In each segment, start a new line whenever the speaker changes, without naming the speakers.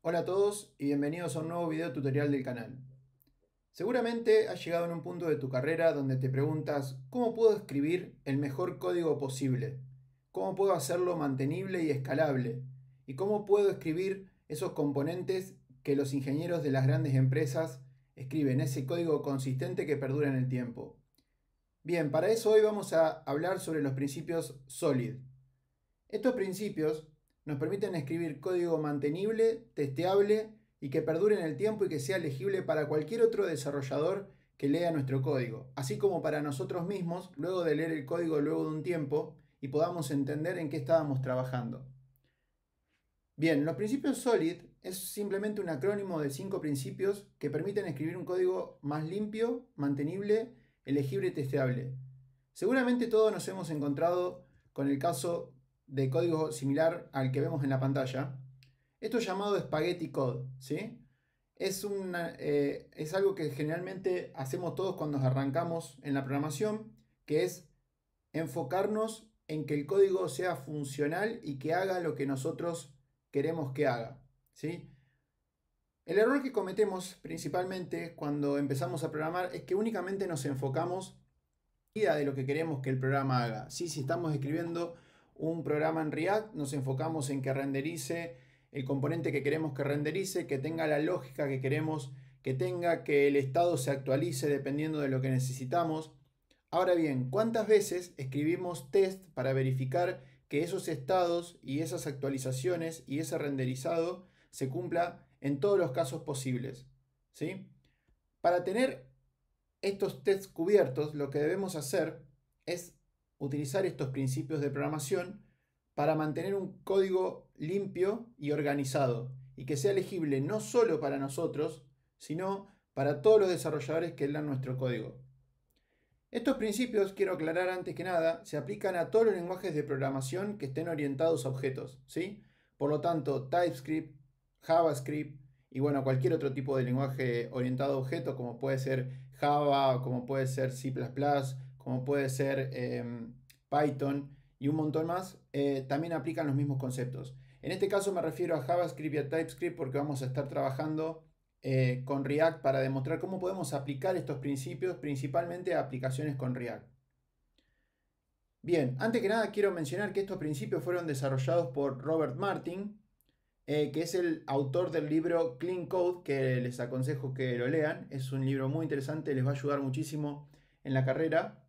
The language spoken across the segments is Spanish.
Hola a todos y bienvenidos a un nuevo video tutorial del canal. Seguramente has llegado en un punto de tu carrera donde te preguntas ¿cómo puedo escribir el mejor código posible? ¿Cómo puedo hacerlo mantenible y escalable? ¿Y cómo puedo escribir esos componentes que los ingenieros de las grandes empresas escriben, ese código consistente que perdura en el tiempo? Bien, para eso hoy vamos a hablar sobre los principios SOLID. Estos principios nos permiten escribir código mantenible, testeable y que perdure en el tiempo y que sea legible para cualquier otro desarrollador que lea nuestro código, así como para nosotros mismos luego de leer el código luego de un tiempo y podamos entender en qué estábamos trabajando. Bien, los principios SOLID es simplemente un acrónimo de 5 principios que permiten escribir un código más limpio, mantenible, elegible y testeable. Seguramente todos nos hemos encontrado con el caso de código similar al que vemos en la pantalla. Esto es llamado Spaghetti Code, ¿sí? Es algo que generalmente hacemos todos cuando arrancamos en la programación, que es enfocarnos en que el código sea funcional y que haga lo que nosotros queremos que haga, ¿sí? El error que cometemos principalmente cuando empezamos a programar es que únicamente nos enfocamos de lo que queremos que el programa haga. ¿Sí? Si estamos escribiendo un programa en React, nos enfocamos en que renderice el componente que queremos que renderice, que tenga la lógica que queremos que tenga, que el estado se actualice dependiendo de lo que necesitamos. Ahora bien, ¿cuántas veces escribimos test para verificar que esos estados y esas actualizaciones y ese renderizado se cumpla en todos los casos posibles? ¿Sí? Para tener estos tests cubiertos, lo que debemos hacer es utilizar estos principios de programación para mantener un código limpio y organizado y que sea legible no solo para nosotros, sino para todos los desarrolladores que lean nuestro código. Estos principios, quiero aclarar antes que nada, se aplican a todos los lenguajes de programación que estén orientados a objetos, ¿sí? Por lo tanto, TypeScript, JavaScript y bueno, cualquier otro tipo de lenguaje orientado a objetos, como puede ser Java, como puede ser C++, como puede ser Python y un montón más, también aplican los mismos conceptos. En este caso me refiero a JavaScript y a TypeScript porque vamos a estar trabajando con React para demostrar cómo podemos aplicar estos principios principalmente a aplicaciones con React. Bien, antes que nada quiero mencionar que estos principios fueron desarrollados por Robert Martin, que es el autor del libro Clean Code, que les aconsejo que lo lean. Es un libro muy interesante, les va a ayudar muchísimo en la carrera.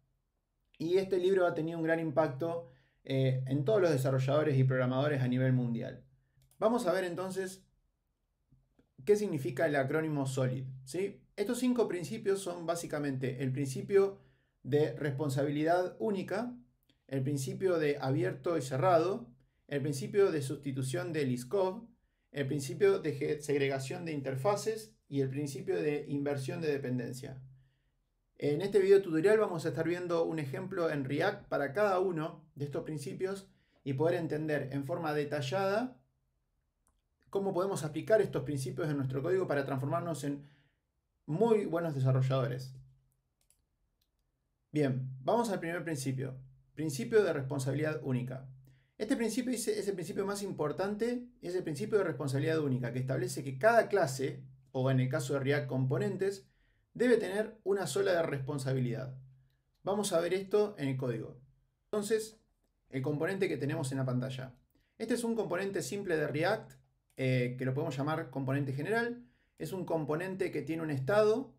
Y este libro ha tenido un gran impacto en todos los desarrolladores y programadores a nivel mundial. Vamos a ver entonces qué significa el acrónimo SOLID, ¿sí? Estos 5 principios son básicamente el principio de responsabilidad única, el principio de abierto y cerrado, el principio de sustitución de LISCOV, el principio de segregación de interfaces y el principio de inversión de dependencia. En este video tutorial vamos a estar viendo un ejemplo en React para cada uno de estos principios y poder entender en forma detallada cómo podemos aplicar estos principios en nuestro código para transformarnos en muy buenos desarrolladores. Bien, vamos al primer principio. Principio de responsabilidad única. Este principio es el principio más importante, es el principio de responsabilidad única, que establece que cada clase, o en el caso de React componentes, debe tener una sola responsabilidad. Vamos a ver esto en el código. Entonces, el componente que tenemos en la pantalla. Este es un componente simple de React, que lo podemos llamar componente general. Es un componente que tiene un estado,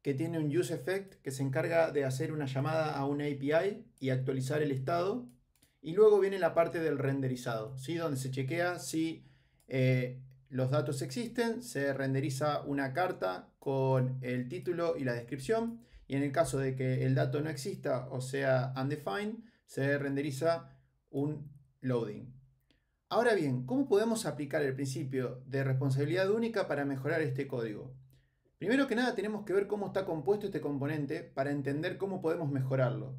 que tiene un useEffect que se encarga de hacer una llamada a una API y actualizar el estado. Y luego viene la parte del renderizado, ¿sí? Donde se chequea si los datos existen, se renderiza una carta con el título y la descripción. Y en el caso de que el dato no exista o sea undefined, se renderiza un loading. Ahora bien, ¿cómo podemos aplicar el principio de responsabilidad única para mejorar este código? Primero que nada tenemos que ver cómo está compuesto este componente para entender cómo podemos mejorarlo.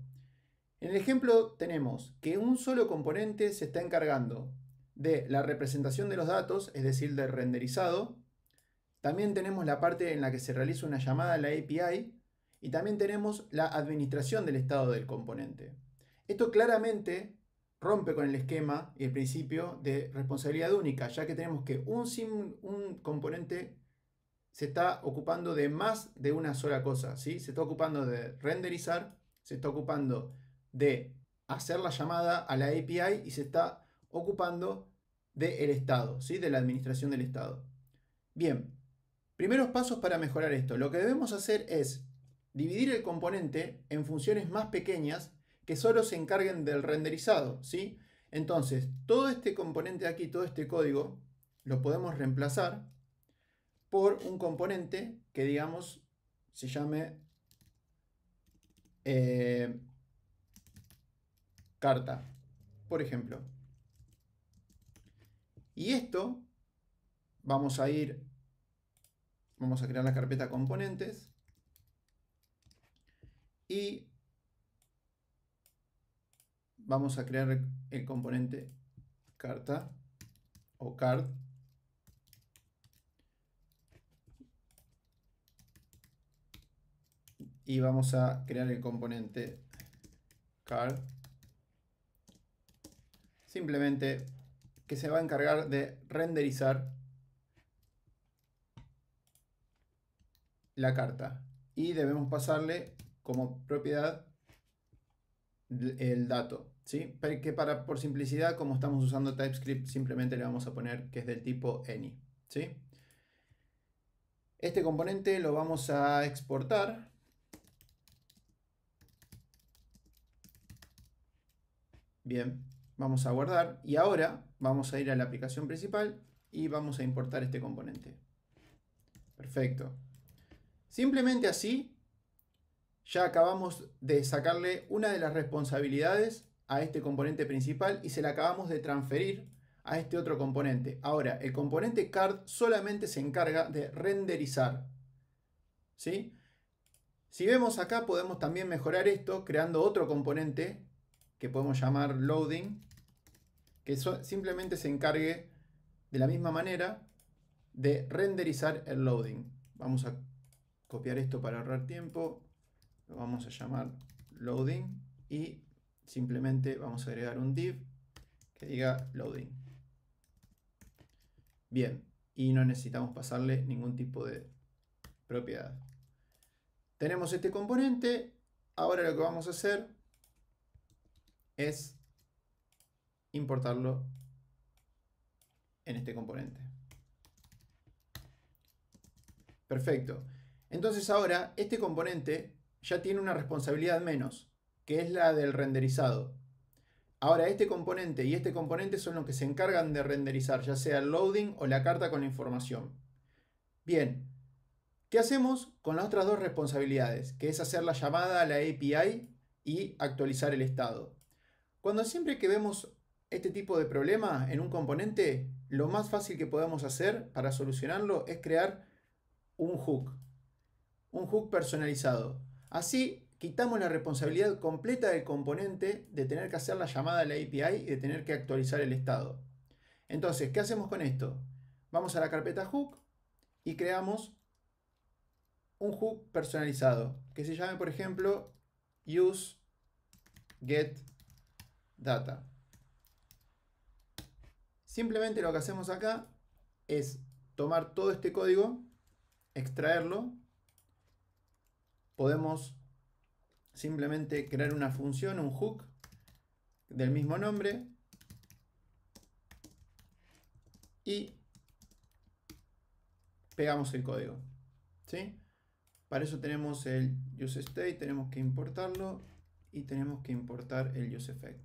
En el ejemplo tenemos que un solo componente se está encargando de la representación de los datos, es decir, del renderizado. También tenemos la parte en la que se realiza una llamada a la API y también tenemos la administración del estado del componente. Esto claramente rompe con el esquema y el principio de responsabilidad única, ya que tenemos que un componente se está ocupando de más de una sola cosa, ¿sí? Se está ocupando de renderizar, se está ocupando de hacer la llamada a la API y se está ocupando del estado, ¿sí? De la administración del estado. Bien, primeros pasos para mejorar esto. Lo que debemos hacer es dividir el componente en funciones más pequeñas que solo se encarguen del renderizado, ¿sí? Entonces, todo este componente de aquí, todo este código, lo podemos reemplazar por un componente que, digamos, se llame carta, por ejemplo. Y esto vamos a crear la carpeta componentes y vamos a crear el componente carta o card. Y vamos a crear el componente card. Simplemente que se va a encargar de renderizar la carta. Y debemos pasarle como propiedad el dato, ¿sí? Que por simplicidad, como estamos usando TypeScript, simplemente le vamos a poner que es del tipo any, ¿sí? Este componente lo vamos a exportar. Bien, vamos a guardar y ahora vamos a ir a la aplicación principal y vamos a importar este componente. Perfecto. Simplemente así ya acabamos de sacarle una de las responsabilidades a este componente principal y se la acabamos de transferir a este otro componente. Ahora, el componente card solamente se encarga de renderizar, ¿sí? Si vemos acá, podemos también mejorar esto creando otro componente que podemos llamar loading, que simplemente se encargue de la misma manera de renderizar el loading. Vamos a copiar esto para ahorrar tiempo. Lo vamos a llamar loading y simplemente vamos a agregar un div que diga loading. Bien, y no necesitamos pasarle ningún tipo de propiedad. Tenemos este componente. Ahora lo que vamos a hacer es importarlo en este componente. Perfecto. Entonces ahora este componente ya tiene una responsabilidad menos, que es la del renderizado. Ahora este componente y este componente son los que se encargan de renderizar, ya sea el loading o la carta con la información. Bien, ¿qué hacemos con las otras dos responsabilidades? Que es hacer la llamada a la API y actualizar el estado. Siempre que vemos este tipo de problema en un componente, lo más fácil que podemos hacer para solucionarlo es crear un hook personalizado. Así quitamos la responsabilidad completa del componente de tener que hacer la llamada a la API y de tener que actualizar el estado. Entonces, ¿qué hacemos con esto? Vamos a la carpeta hook y creamos un hook personalizado que se llame, por ejemplo, use get data. Simplemente lo que hacemos acá es tomar todo este código, extraerlo. Podemos simplemente crear una función, un hook del mismo nombre y pegamos el código, ¿sí? Para eso tenemos el useState, tenemos que importarlo y tenemos que importar el useEffect.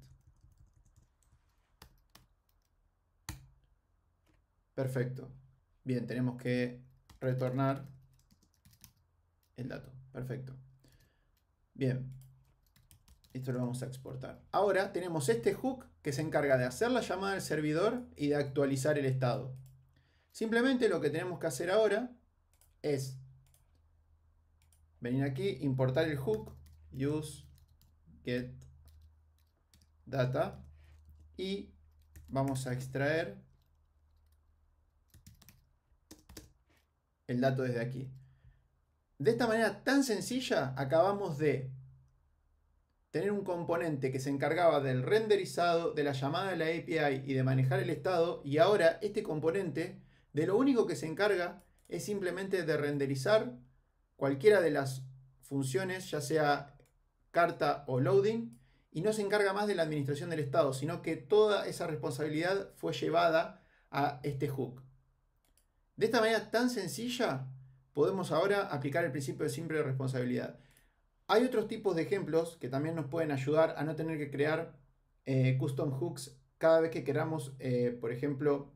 Perfecto. Bien, tenemos que retornar el dato. Perfecto. Bien. Esto lo vamos a exportar. Ahora tenemos este hook que se encarga de hacer la llamada al servidor y de actualizar el estado. Simplemente lo que tenemos que hacer ahora es venir aquí, importar el hook, use get data y vamos a extraer el dato desde aquí. De esta manera tan sencilla acabamos de tener un componente que se encargaba del renderizado, de la llamada de la API y de manejar el estado, y ahora este componente de lo único que se encarga es simplemente de renderizar cualquiera de las funciones, ya sea carta o loading, y no se encarga más de la administración del estado, sino que toda esa responsabilidad fue llevada a este hook. De esta manera tan sencilla, podemos ahora aplicar el principio de simple responsabilidad. Hay otros tipos de ejemplos que también nos pueden ayudar a no tener que crear custom hooks cada vez que queramos, por ejemplo,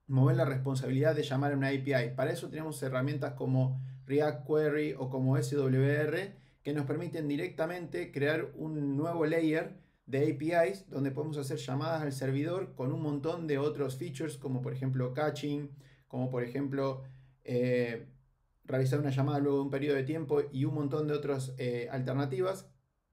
mover la responsabilidad de llamar a una API. Para eso tenemos herramientas como React Query o como SWR que nos permiten directamente crear un nuevo layer de APIs donde podemos hacer llamadas al servidor con un montón de otros features como por ejemplo caching, como por ejemplo realizar una llamada luego de un periodo de tiempo y un montón de otras alternativas.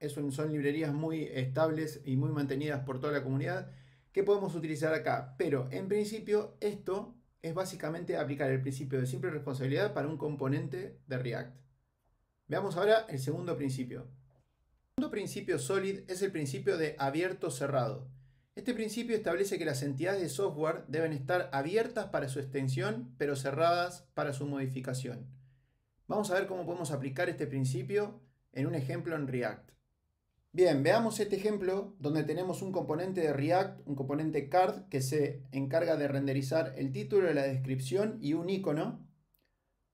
Son librerías muy estables y muy mantenidas por toda la comunidad que podemos utilizar acá. Pero en principio esto es básicamente aplicar el principio de simple responsabilidad para un componente de React. Veamos ahora el segundo principio. El segundo principio Solid es el principio de abierto cerrado. Este principio establece que las entidades de software deben estar abiertas para su extensión, pero cerradas para su modificación. Vamos a ver cómo podemos aplicar este principio en un ejemplo en React. Bien, veamos este ejemplo donde tenemos un componente de React, un componente card que se encarga de renderizar el título, la descripción y un icono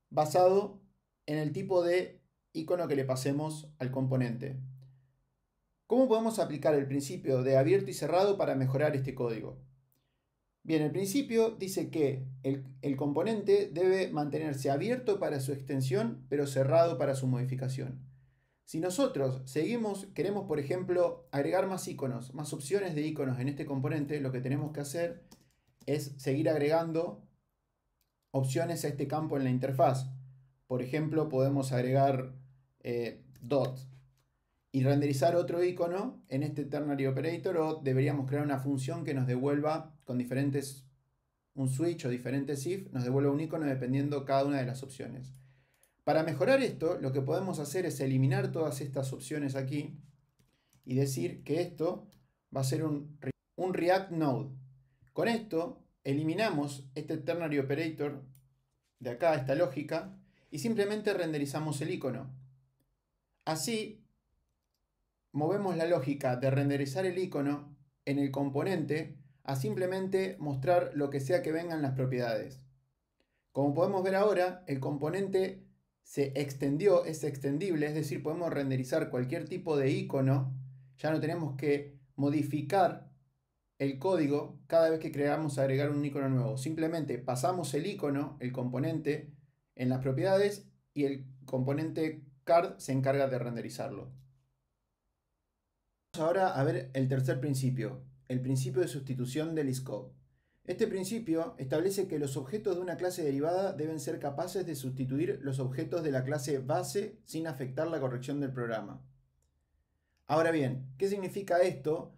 basado en el tipo de icono que le pasemos al componente. ¿Cómo podemos aplicar el principio de abierto y cerrado para mejorar este código? Bien, el principio dice que el componente debe mantenerse abierto para su extensión, pero cerrado para su modificación. Si nosotros queremos, por ejemplo, agregar más iconos, más opciones de iconos en este componente, lo que tenemos que hacer es seguir agregando opciones a este campo en la interfaz. Por ejemplo, podemos agregar dot y renderizar otro icono en este ternary operator, o deberíamos crear una función que nos devuelva con un switch o diferentes if, nos devuelva un icono dependiendo cada una de las opciones. Para mejorar esto, lo que podemos hacer es eliminar todas estas opciones aquí y decir que esto va a ser un React Node. Con esto eliminamos este ternary operator de acá, esta lógica, y simplemente renderizamos el icono. Así movemos la lógica de renderizar el icono en el componente a simplemente mostrar lo que sea que vengan las propiedades. Como podemos ver ahora, el componente se extendió, es extendible, es decir, podemos renderizar cualquier tipo de icono, ya no tenemos que modificar el código cada vez que queramos agregar un icono nuevo. Simplemente pasamos el icono, el componente, en las propiedades y el componente card se encarga de renderizarlo. Vamos ahora a ver el tercer principio, el principio de sustitución del scope. Este principio establece que los objetos de una clase derivada deben ser capaces de sustituir los objetos de la clase base sin afectar la corrección del programa. Ahora bien, ¿qué significa esto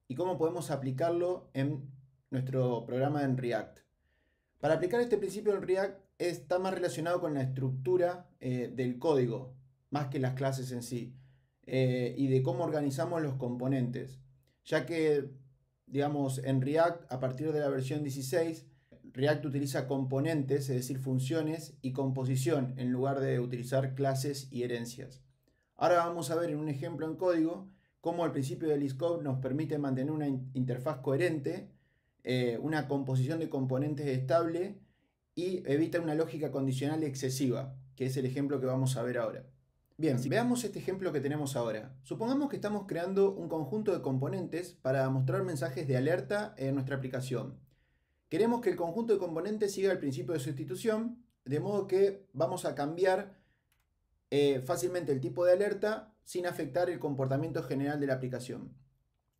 y cómo podemos aplicarlo en nuestro programa en React? Para aplicar este principio en React está más relacionado con la estructura del código, más que las clases en sí, y de cómo organizamos los componentes, ya que digamos, en React, a partir de la versión 16, React utiliza componentes, es decir, funciones y composición, en lugar de utilizar clases y herencias. Ahora vamos a ver en un ejemplo en código cómo el principio del scope nos permite mantener una interfaz coherente, una composición de componentes estable y evita una lógica condicional excesiva, que es el ejemplo que vamos a ver ahora. Bien, veamos este ejemplo que tenemos ahora. Supongamos que estamos creando un conjunto de componentes para mostrar mensajes de alerta en nuestra aplicación. Queremos que el conjunto de componentes siga el principio de sustitución, de modo que vamos a cambiar fácilmente el tipo de alerta sin afectar el comportamiento general de la aplicación.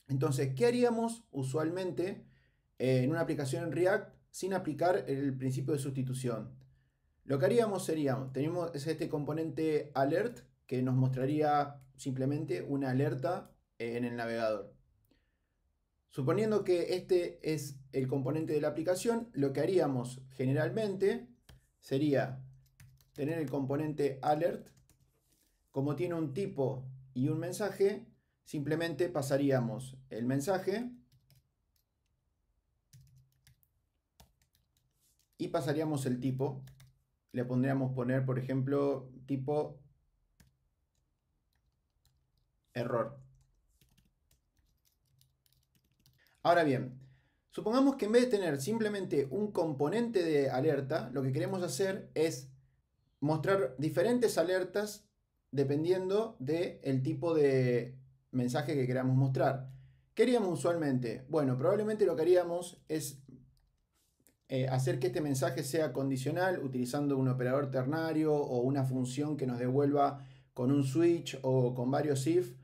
Entonces, ¿qué haríamos usualmente en una aplicación en React sin aplicar el principio de sustitución? Lo que haríamos sería, tenemos este componente alert que nos mostraría simplemente una alerta en el navegador. Suponiendo que este es el componente de la aplicación, lo que haríamos generalmente sería tener el componente alert, como tiene un tipo y un mensaje, simplemente pasaríamos el mensaje y pasaríamos el tipo. Le pondríamos poner, por ejemplo, tipo error. Ahora bien, supongamos que en vez de tener simplemente un componente de alerta, lo que queremos hacer es mostrar diferentes alertas dependiendo del tipo de mensaje que queramos mostrar. ¿Qué haríamos usualmente? Bueno, probablemente lo que haríamos es hacer que este mensaje sea condicional utilizando un operador ternario o una función que nos devuelva con un switch o con varios if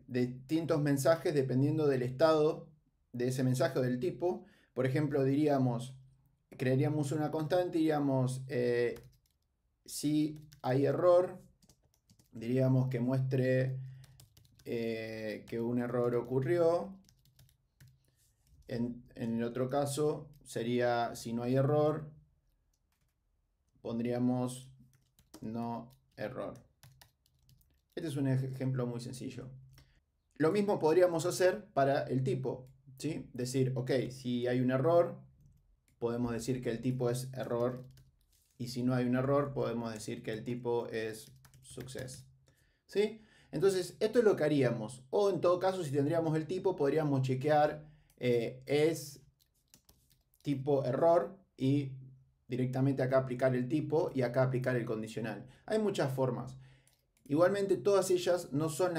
distintos mensajes dependiendo del estado de ese mensaje o del tipo. Por ejemplo, diríamos, crearíamos una constante y diríamos si hay error, diríamos que muestre que un error ocurrió. En el otro caso sería, si no hay error, pondríamos no error. Este es un ejemplo muy sencillo. Lo mismo podríamos hacer para el tipo, ¿sí? Decir, ok, si hay un error, podemos decir que el tipo es error. Y si no hay un error, podemos decir que el tipo es success, ¿sí? Entonces, esto es lo que haríamos. O en todo caso, si tendríamos el tipo, podríamos chequear es tipo error y directamente acá aplicar el tipo y acá aplicar el condicional. Hay muchas formas. Igualmente, todas ellas no son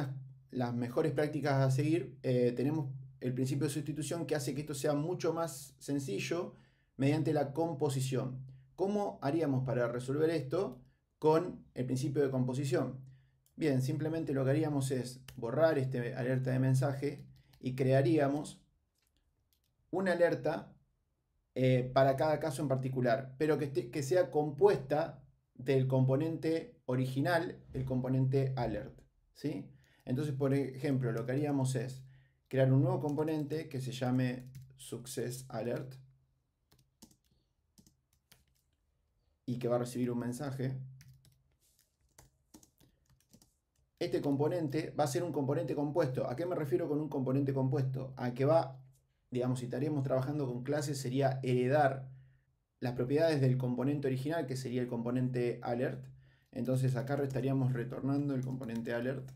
las mejores prácticas a seguir. Tenemos el principio de sustitución que hace que esto sea mucho más sencillo mediante la composición. ¿Cómo haríamos para resolver esto con el principio de composición? Bien, simplemente lo que haríamos es borrar este alerta de mensaje y crearíamos una alerta para cada caso en particular, pero que sea compuesta del componente original, el componente alert, ¿sí? Entonces, por ejemplo, lo que haríamos es crear un nuevo componente que se llame success alert y que va a recibir un mensaje. Este componente va a ser un componente compuesto. ¿A qué me refiero con un componente compuesto? A que va, digamos, si estaríamos trabajando con clases, sería heredar las propiedades del componente original, que sería el componente alert. Entonces acá estaríamos retornando el componente alert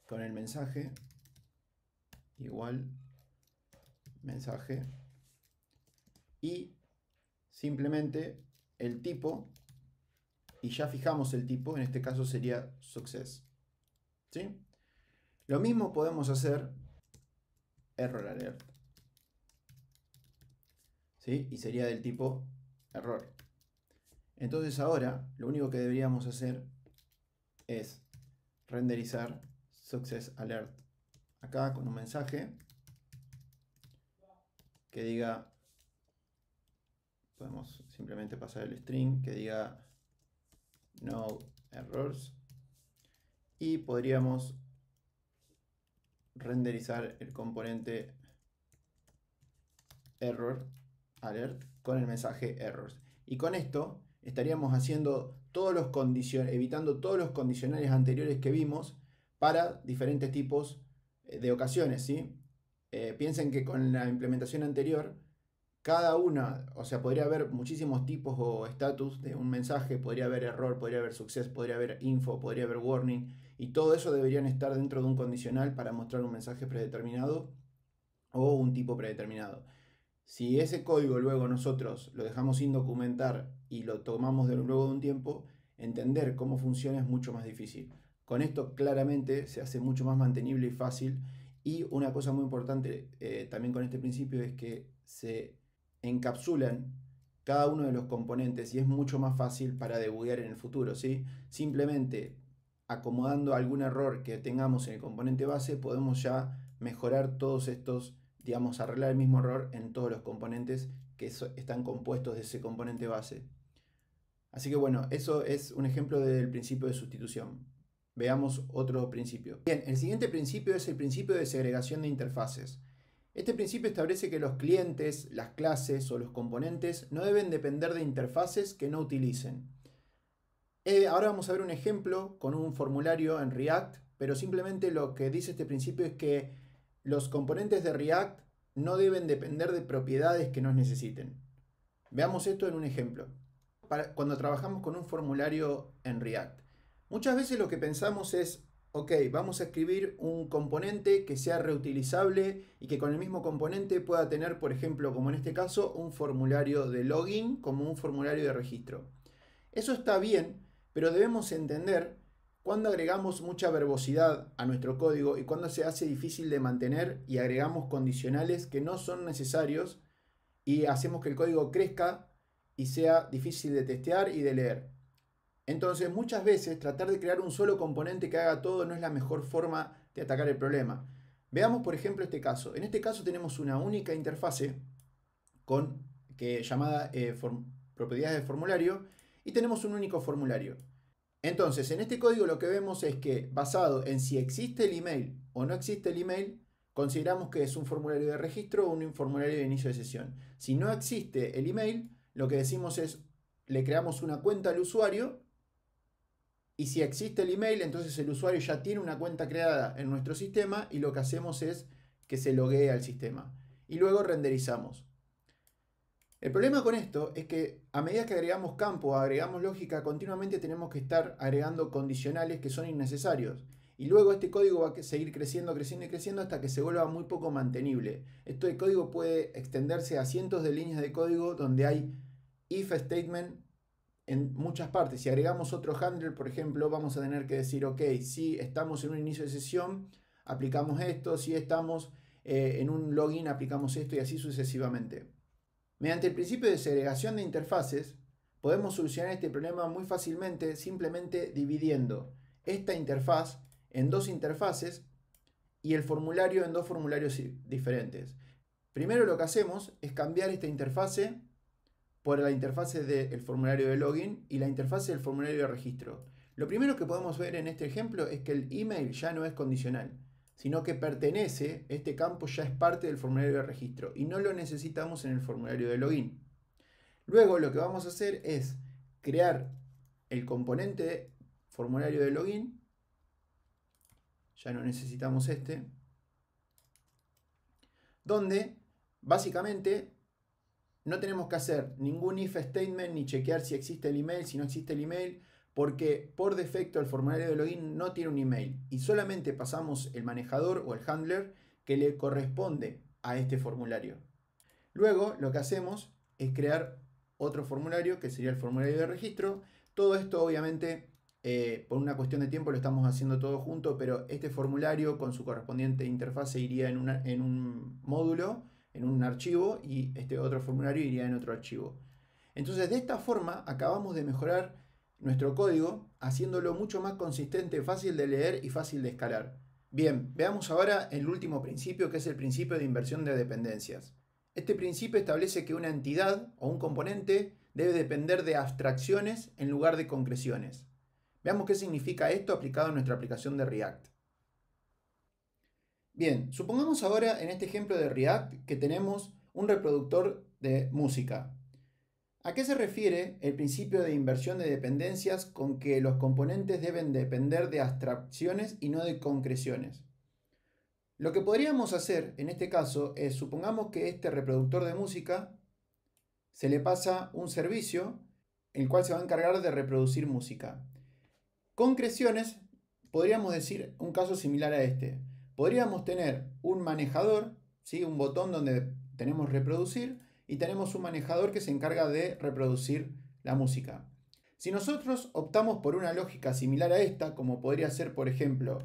con el mensaje igual mensaje y simplemente el tipo, y ya fijamos el tipo, en este caso sería success, ¿sí? Lo mismo podemos hacer error alert, ¿sí? Y sería del tipo error. Entonces ahora lo único que deberíamos hacer es renderizar success alert acá con un mensaje que diga, podemos simplemente pasar el string que diga no errors y podríamos renderizar el componente error alert con el mensaje errors. Y con esto estaríamos haciendo todos los evitando todos los condicionales anteriores que vimos para diferentes tipos de ocasiones, ¿sí? Piensen que con la implementación anterior, cada una, o sea, podría haber muchísimos tipos o estatus de un mensaje, podría haber error, podría haber success, podría haber info, podría haber warning, y todo eso deberían estar dentro de un condicional para mostrar un mensaje predeterminado o un tipo predeterminado. Si ese código luego nosotros lo dejamos sin documentar y lo tomamos luego de un tiempo, entender cómo funciona es mucho más difícil. Con esto claramente se hace mucho más mantenible y fácil. Y una cosa muy importante también con este principio es que se encapsulan cada uno de los componentes y es mucho más fácil para debuguear en el futuro, ¿sí? Simplemente acomodando algún error que tengamos en el componente base podemos ya mejorar todos estos, digamos, arreglar el mismo error en todos los componentes que están compuestos de ese componente base. Así que bueno, eso es un ejemplo del principio de sustitución. Veamos otro principio. Bien, el siguiente principio es el principio de segregación de interfaces. Este principio establece que los clientes, las clases o los componentes no deben depender de interfaces que no utilicen. Ahora vamos a ver un ejemplo con un formulario en React pero simplemente lo que dice este principio es que los componentes de React no deben depender de propiedades que no necesiten. Veamos esto en un ejemplo. Cuando trabajamos con un formulario en React, muchas veces lo que pensamos es, ok, vamos a escribir un componente que sea reutilizable y que con el mismo componente pueda tener, por ejemplo, como en este caso, un formulario de login como un formulario de registro. Eso está bien, pero debemos entender cuándo agregamos mucha verbosidad a nuestro código y cuándo se hace difícil de mantener y agregamos condicionales que no son necesarios y hacemos que el código crezca y sea difícil de testear y de leer. Entonces, muchas veces tratar de crear un solo componente que haga todo no es la mejor forma de atacar el problema. Veamos, por ejemplo, este caso. En este caso tenemos una única interfase llamada propiedades de formulario y tenemos un único formulario. Entonces, en este código lo que vemos es que, basado en si existe el email o no existe el email, consideramos que es un formulario de registro o un formulario de inicio de sesión. Si no existe el email, lo que decimos es, le creamos una cuenta al usuario y si existe el email, entonces el usuario ya tiene una cuenta creada en nuestro sistema y lo que hacemos es que se loguee al sistema. Y luego renderizamos. El problema con esto es que a medida que agregamos campo, agregamos lógica, continuamente tenemos que estar agregando condicionales que son innecesarios. Y luego este código va a seguir creciendo, creciendo y creciendo hasta que se vuelva muy poco mantenible. Este código puede extenderse a cientos de líneas de código donde hay if statement en muchas partes. Si agregamos otro handler, por ejemplo, vamos a tener que decir, ok, si estamos en un inicio de sesión, aplicamos esto, si estamos en un login, aplicamos esto y así sucesivamente. Mediante el principio de segregación de interfaces, podemos solucionar este problema muy fácilmente simplemente dividiendo esta interfaz en dos interfaces y el formulario en dos formularios diferentes. Primero lo que hacemos es cambiar esta interfase por la interfase del formulario de login y la interfase del formulario de registro. Lo primero que podemos ver en este ejemplo es que el email ya no es condicional, sino que pertenece, este campo ya es parte del formulario de registro y no lo necesitamos en el formulario de login. Luego lo que vamos a hacer es crear el componente formulario de login, ya no necesitamos este, donde básicamente no tenemos que hacer ningún if statement ni chequear si existe el email, si no existe el email, porque por defecto el formulario de login no tiene un email y solamente pasamos el manejador o el handler que le corresponde a este formulario. Luego lo que hacemos es crear otro formulario que sería el formulario de registro. Todo esto obviamente por una cuestión de tiempo lo estamos haciendo todo junto, pero este formulario con su correspondiente interfase iría en un módulo, en un archivo, y este otro formulario iría en otro archivo. Entonces de esta forma acabamos de mejorar nuestro código, haciéndolo mucho más consistente, fácil de leer y fácil de escalar. Bien, veamos ahora el último principio, que es el principio de inversión de dependencias. Este principio establece que una entidad o un componente debe depender de abstracciones en lugar de concreciones. Veamos qué significa esto aplicado a nuestra aplicación de React. Bien, supongamos ahora en este ejemplo de React que tenemos un reproductor de música. ¿A qué se refiere el principio de inversión de dependencias con que los componentes deben depender de abstracciones y no de concreciones? Lo que podríamos hacer en este caso es, supongamos que este reproductor de música se le pasa un servicio el cual se va a encargar de reproducir música. Concreciones, podríamos decir un caso similar a este. Podríamos tener un manejador, ¿sí? Un botón donde tenemos reproducir y tenemos un manejador que se encarga de reproducir la música. Si nosotros optamos por una lógica similar a esta, como podría ser, por ejemplo,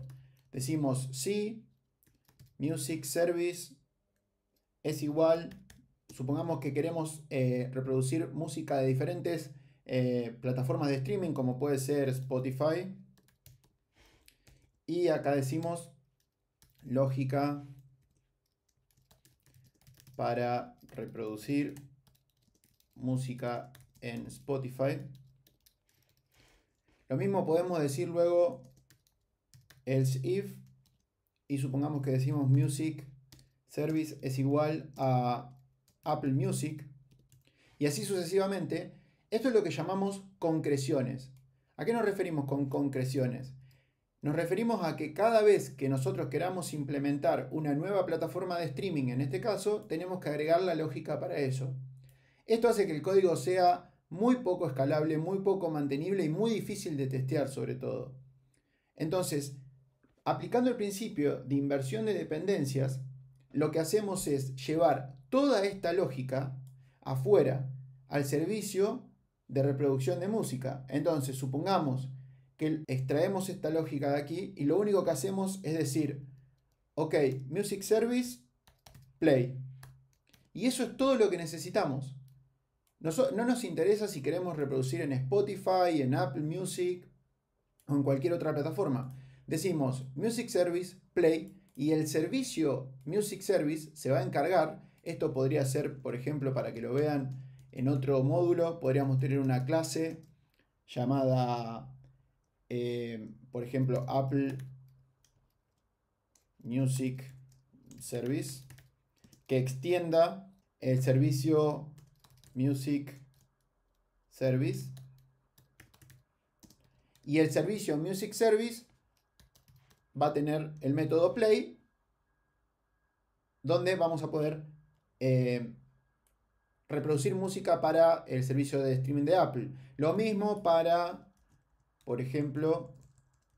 decimos si music service es igual, supongamos que queremos reproducir música de diferentes plataformas de streaming, como puede ser Spotify, y acá decimos lógica para reproducir música en Spotify. Lo mismo podemos decir luego else if, y supongamos que decimos music service es igual a Apple Music, y así sucesivamente. Esto es lo que llamamos concreciones. ¿A qué nos referimos con concreciones? Nos referimos a que cada vez que nosotros queramos implementar una nueva plataforma de streaming, en este caso, tenemos que agregar la lógica para eso. Esto hace que el código sea muy poco escalable, muy poco mantenible y muy difícil de testear sobre todo. Entonces, aplicando el principio de inversión de dependencias, lo que hacemos es llevar toda esta lógica afuera al servicio de reproducción de música. Entonces, supongamos que extraemos esta lógica de aquí y lo único que hacemos es decir, ok, Music Service, play. Y eso es todo lo que necesitamos. No nos interesa si queremos reproducir en Spotify, en Apple Music o en cualquier otra plataforma. Decimos Music Service, play, y el servicio Music Service se va a encargar. Esto podría ser, por ejemplo, para que lo vean en otro módulo, podríamos tener una clase llamada, por ejemplo, Apple Music Service, que extienda el servicio Music Service. Y el servicio Music Service va a tener el método play, donde vamos a poder reproducir música para el servicio de streaming de Apple. Lo mismo para, por ejemplo,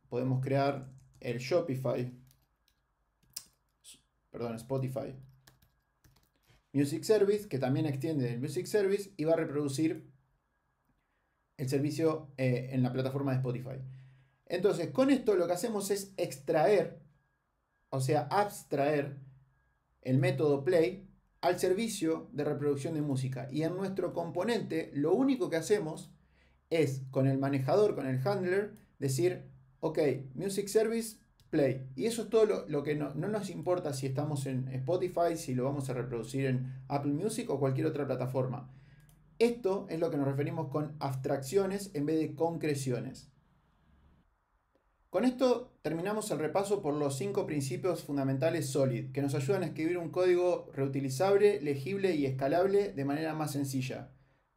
podemos crear el Spotify Music Service, que también extiende el Music Service y va a reproducir el servicio en la plataforma de Spotify. Entonces, con esto lo que hacemos es extraer, o sea, abstraer el método play al servicio de reproducción de música. Y en nuestro componente, lo único que hacemos es, con el manejador, con el handler, decir, ok, Music Service, play. Y eso es todo lo que no nos importa si estamos en Spotify, si lo vamos a reproducir en Apple Music o cualquier otra plataforma. Esto es lo que nos referimos con abstracciones en vez de concreciones. Con esto terminamos el repaso por los 5 principios fundamentales SOLID, que nos ayudan a escribir un código reutilizable, legible y escalable de manera más sencilla.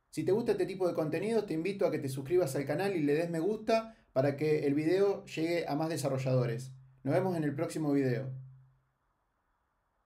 Si te gusta este tipo de contenido, te invito a que te suscribas al canal y le des me gusta para que el video llegue a más desarrolladores. Nos vemos en el próximo video.